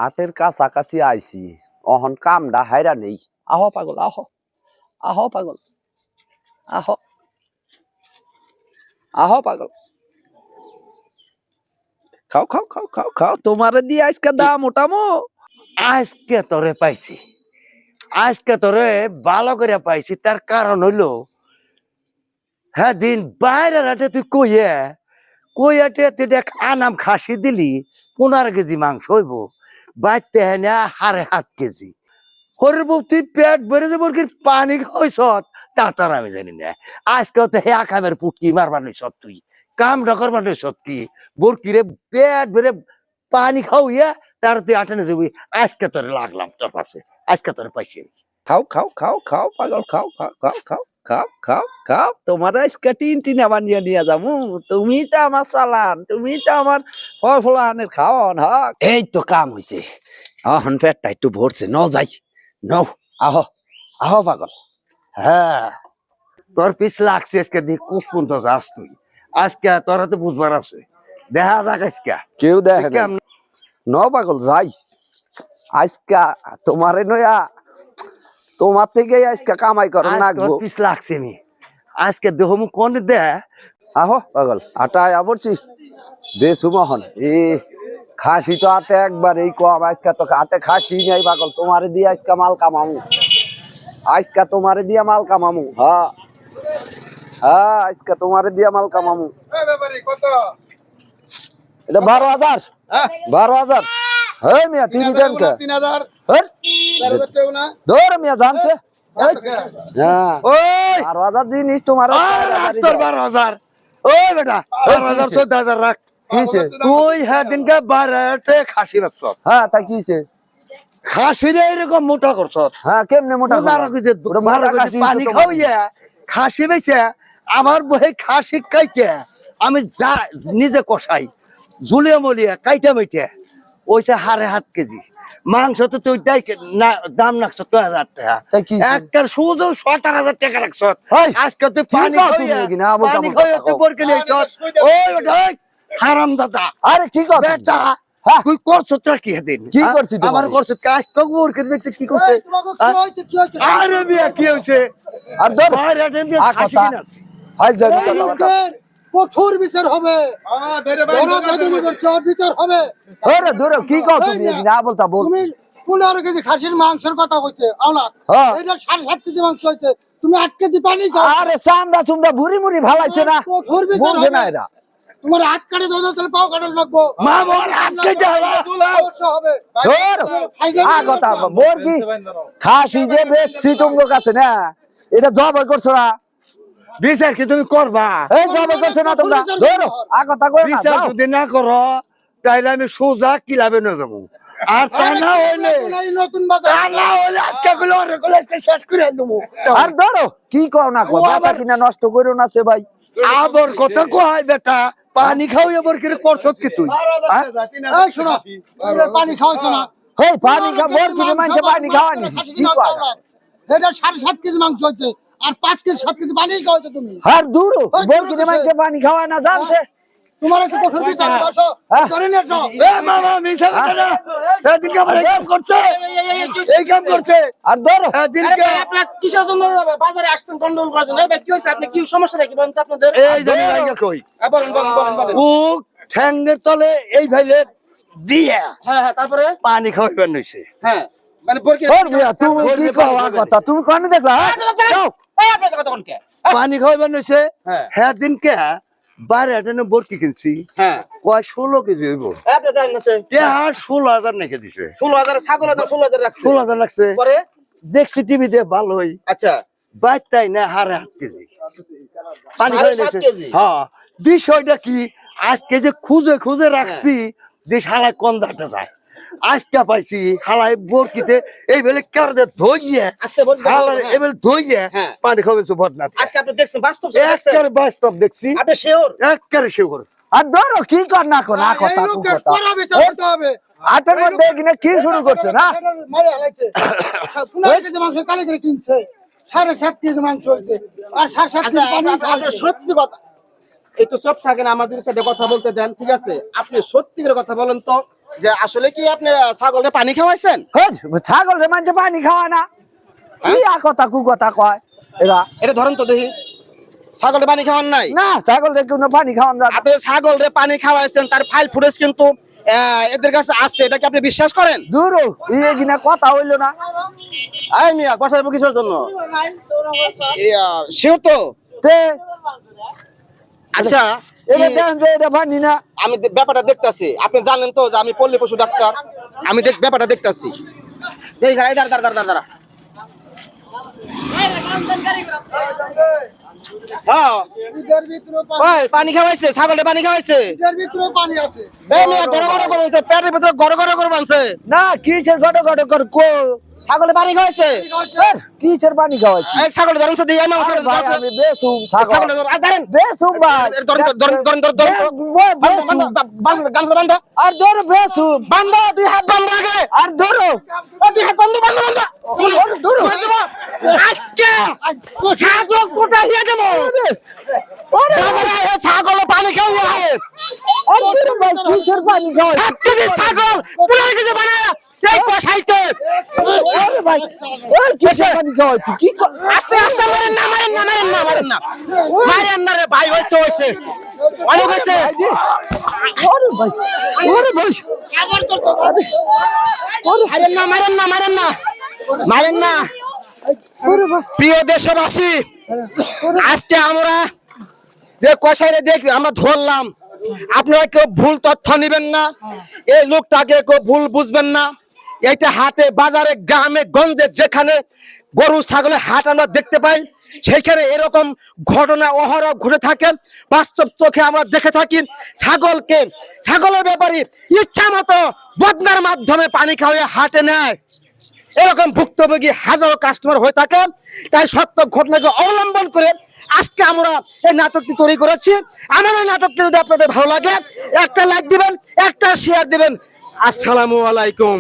আটের কাছাকাছি আইছি অহন কামডা হাইরা নেই আহ পাগল আহ আহ পাগল আহ আহ পাগল খাও খাও খাও খাও খাও তোমারে দিয়ে আজকে দাম ওটামো আজকে তোরে পাইছি আজকে তোরে ভালো করে পাইছি তার কারণ হইলো হ্যাঁ দিন বাইরে রাতে তুই কইয়াটে তুই দেখ আনাম খাসি দিলি 15 কেজি মাংস হইব বাইতে হেনে 7.5 কেজি হরিব তুই পেট ভরে যে মুরগির পানি খাওয়াইছ তার আমি জানি না আজকে তো হে আকামের পুটকি মারবার নইছ তুই কামটা করবার নইছ তুই বরকিরে পেট ভরে পানি খাওয়াইয়া তার তুই আটানে যাবি আজকে তোরে লাগলাম তোর পাশে আজকে তোরে পাইছি খাও খাও খাও খাও পাগল খাও খাও খাও খাও খাও খাও খাও তোমার আজকে টিন বানিয়ে নিয়ে যাবো তুমি তো আমার চালান তুমি তো আমার ফলানের খাওয়ান হক এই তো কাম হইছে এখন পেটটা একটু ভরছে ন যাই ন আহ আহ পাগল হ্যাঁ তোর পিছ লাগছে আজকে দেখ কোস পর্যন্ত যাস তুই আজকে তোরা তো বুঝবার আছে দেখা যাক আজকে কেউ দেখে ন পাগল যাই আজকা তোমারে নয়া তোমার থেকে আজকে কামাই করো না পিছ লাগছে নি আজকে দেহ মুখ কোন দে আহো পাগল আটা আবরছি বেসুমহন এ খাসি তো আটে একবার এই কম আজকে তো আটে খাসি নাই পাগল তোমারে দিয়ে আজকে মাল কামামু আজকে তোমারে দিয়ে মাল কামামু হ্যাঁ হ্যাঁ আজকে তোমারে দিয়ে মাল কামামু এটা 12,000 12,000 হ্যাঁ মিয়া টিভি দেন কে 3,000 4,000 টাকা না ধর মিয়া জানছে হ্যাঁ ওই 12,000 জিনিস তোমার তোর 12,000 ওই বেটা 12,000 14,000 রাখ কিছে তুই হ্যাঁ দিনকে 12তে খাসি বেচছ হ্যাঁ তা কিছে খাসি রে এরকম মোটা করছ হ্যাঁ কেমনে মোটা 12 কেজি 12 কেজি পানি খাওয়াইয়া খাসি বেচে আমার বহে খাসি কাইটে আমি যা নিজে কষাই ঝুলিয়ে মলিয়ে কাইটা মেটে ওইসে 7.5 কেজি মাংস তো তুই দাম রাখছ 2,000 টাকা একটা সুযোগ 17,000 টাকা রাখছ আজকে তুই পানি খাওয়াইয়া তুই বরকে নিয়েছ ওই ওই হারাম দাদা আরে কি কথা বেটা তুই করছ কি দিন কি করছিস আমার করছ কাজ কবর করে দেখছিস কি করছে আরে বিয়া কি হইছে আর ধর বাইরে দেন দিয়ে খাসি কিনা হাই যাবি কথা কঠোর বিচার হবে বিচার হবে আরে ধরো কি কও তুমি না বলতা বল তুমি 15 কেজি খাসির মাংসের কথা কইছে আওলা এটা 7.5 কেজি মাংস হইছে তুমি 8 কেজি পানি খাও আরে চামড়া চুমড়া ভুরি মুড়ি ভালাইছে না কঠোর বিচার বুঝে না এরা তোমার হাত কাটে দাও তাহলে পাও কাটে লাগবো মা মোর হাত কেটে হবে ধর কথা মোর কি খাসি যে বেচছি তোমার কাছে না এটা জবাই করছো না বিচার কি তুমি করবা এই জবাই করছো না তোমরা ধরো কথা কই না বিচার যদি না করো তাইলে আমি সোজা কিলাবে না যাবো আর তা না হইলে নতুন বাজার তা না হইলে আজকে গুলো রেগুলেশন শেষ করে দেবো আর ধরো কি কও না কও বাচ্চা কিনা নষ্ট করো না সে ভাই আবার কথা কয় বেটা পানি খাও এবার কি করছত কি তুই এই শোনো পানি খাওয়াইছো না হেই পানি খা মোর কি মানছে পানি খাওয়ানি কি কয় এটা 7.5 কেজি মাংস হইছে আর 5 কেজি 7 কেজি পানি খাওয়াইছো তুমি আর দূর মোর কি মানছে পানি খাওয়ায় না জানছে তোমার একটা কঠোর বিচার বসো করে নিয়েছো এ মামা মিছা কথা না সেদিন কে আমার কাম করছে এই কাম করছে আর ধরো সেদিন কে আপনারা কিসের জন্য বাজারে আসছেন কন্ট্রোল করার জন্য ভাই কি হইছে আপনি কি সমস্যা নাকি বলেন তো আপনাদের এই জানি লাগা কই বলেন বলেন বলেন বলেন ও ঠ্যাঙ্গের তলে এই ভাইলে দিয়া হ্যাঁ হ্যাঁ তারপরে পানি খাওয়াইবার নইছে হ্যাঁ মানে বরকে ওর মিয়া তুমি কি কও কথা তুমি কোন দেখলা যাও এই আপনার কথা কোন কে পানি খাওয়াইবার নইছে হ্যাঁ সেদিন কে বারে আটানে বরকি কিনছি হ্যাঁ কয় 16 কেজি হইব আপনি জানেন না সে আর 16,000 নাকি দিছে 16,000 ছাগলের দাম 16,000 রাখছে 16,000 লাগছে পরে দেখছি টিভিতে ভালোই আচ্ছা বাইতাই না 7.5 কেজি পানি 7.5 কেজি হ্যাঁ বিষয়টা কি আজকে যে খুঁজে খুঁজে রাখছি যে শালা কোন দাটা যায় আজকে পাইছি হালাই বরকিতে এই বেলে কারদে ধইয়ে আস্তে বল হালার এই বেলে ধইয়ে পানি খাওয়াইছো বদনা আজকে আপনি দেখছেন বাস্তব দেখছেন একবারে বাস্তব দেখছি আপনি শিওর একবারে শিওর আর ধরো কি কর না কো না কথা এই লোকের করা বিচার করতে হবে আটের মধ্যে কিনা কি শুরু করছে না মারে হালাইছে 15 কেজি মাংস কালে করে কিনছে 7.5 কেজি মাংস হইছে আর 7.5 কেজি পানি আপনি সত্যি কথা একটু চুপ থাকেন, আমাদের সাথে কথা বলতে দেন, ঠিক আছে? আপনি সত্যি করে কথা বলেন তো, যে আসলে কি আপনি ছাগলকে পানি খাওয়াইছেন? ছাগল রে মানুষ পানি খাওয়ায় না, কি কথা কু কথা কয় এরা। এটা ধরেন তো দেখি, ছাগলে পানি খাওয়ান নাই? না, ছাগল রে কোনো পানি খাওয়ান যাবে না। আপনি ছাগলরে পানি খাওয়াইছেন, তার ফাইল ফুটেজ কিন্তু এদের কাছে আছে, এটা কি আপনি বিশ্বাস করেন? দূর ইয়ে কিনা কথা হইলো না। আই মিয়া বসাইবো কিসের জন্য? শিওর তো? তে আচ্ছা, এটা দেখেন যে এটা পানি না। আমি ব্যাপারটা দেখতাছি, আপনি জানেন তো যে আমি পল্লী পশু ডাক্তার, আমি ব্যাপারটা দেখতাছি। দেখি দাঁড়া দাঁড়া দাঁড়া দাঁড়া। হ্যাঁ, এটার ভিতরে ওই পানি খাওয়াইছে, ছাগলে পানি খাওয়াইছে। এটার ভিতরে পানি আছে। এই মিয়া গড় গড় করে বানছে, পেটের ভিতরে গড় গড় করে বানছে। না, কিসের ঘটো ঘটো কর কো ছাগলে পানি খাওয়াইছে। কিসের পানি খাওয়াইছি? এই ছাগলে ধরুন সত্যি, এই মামা আরে ছাগলে ভাই, ধরুন। আমি বেসুম ছাগল, ছাগলে ধরুন, আর ধরেন। বেসুম ভাই, ধরুন ধরুন ধরুন ধরুন ধরুন। বান্ধ আর ধরো বেসুম, বান্ধ, তুই হাত বান্ধ আগে। আর ধরো তুই হাত বান্ধ বান্ধ বান্ধ। ধরো আজকে ছাগল কোথায় নিয়ে যাবো? ছাগল পানি খাওয়াই, আর ধরো ভাই, কিসের পানি খাওয়াইছি? ছাগল পুরো কিছু বানায় এই কষাইতে। আরে ভাই, ওই কিসের পানি খাওয়াইছি? কি আস্তে আস্তে মারেন না, মারেন না, মারেন না, মারেন না, মারেন না রে ভাই, হয়েছে হয়েছে, অনেক হয়েছে। ওরে ভাই, ওরে ভাই, মারেন না, মারেন না, মারেন না, মারেন না। প্রিয় দেশবাসী, আজকে আমরা যে কষাইরে দেখি আমরা ধরলাম, আপনারা কেউ ভুল তথ্য নেবেন না, এই লোকটাকে কেউ ভুল বুঝবেন না। এইটা হাটে বাজারে গ্রামে গঞ্জে যেখানে গরু ছাগলের হাট আমরা দেখতে পাই, সেইখানে এরকম ঘটনা অহরহ ঘটে থাকে, বাস্তব চোখে আমরা দেখে থাকি। ছাগলের ব্যাপারে ইচ্ছা মতো বদনার মাধ্যমে পানি খাওয়ায় হাটে নেয়, এরকম ভুক্তভোগী হাজারো কাস্টমার হয়ে থাকে। তাই সত্য ঘটনাকে অবলম্বন করে আজকে আমরা এই নাটকটি তৈরি করেছি। আমার এই নাটকটি যদি আপনাদের ভালো লাগে, একটা লাইক দিবেন, একটা শেয়ার দিবেন। আসসালামু আলাইকুম।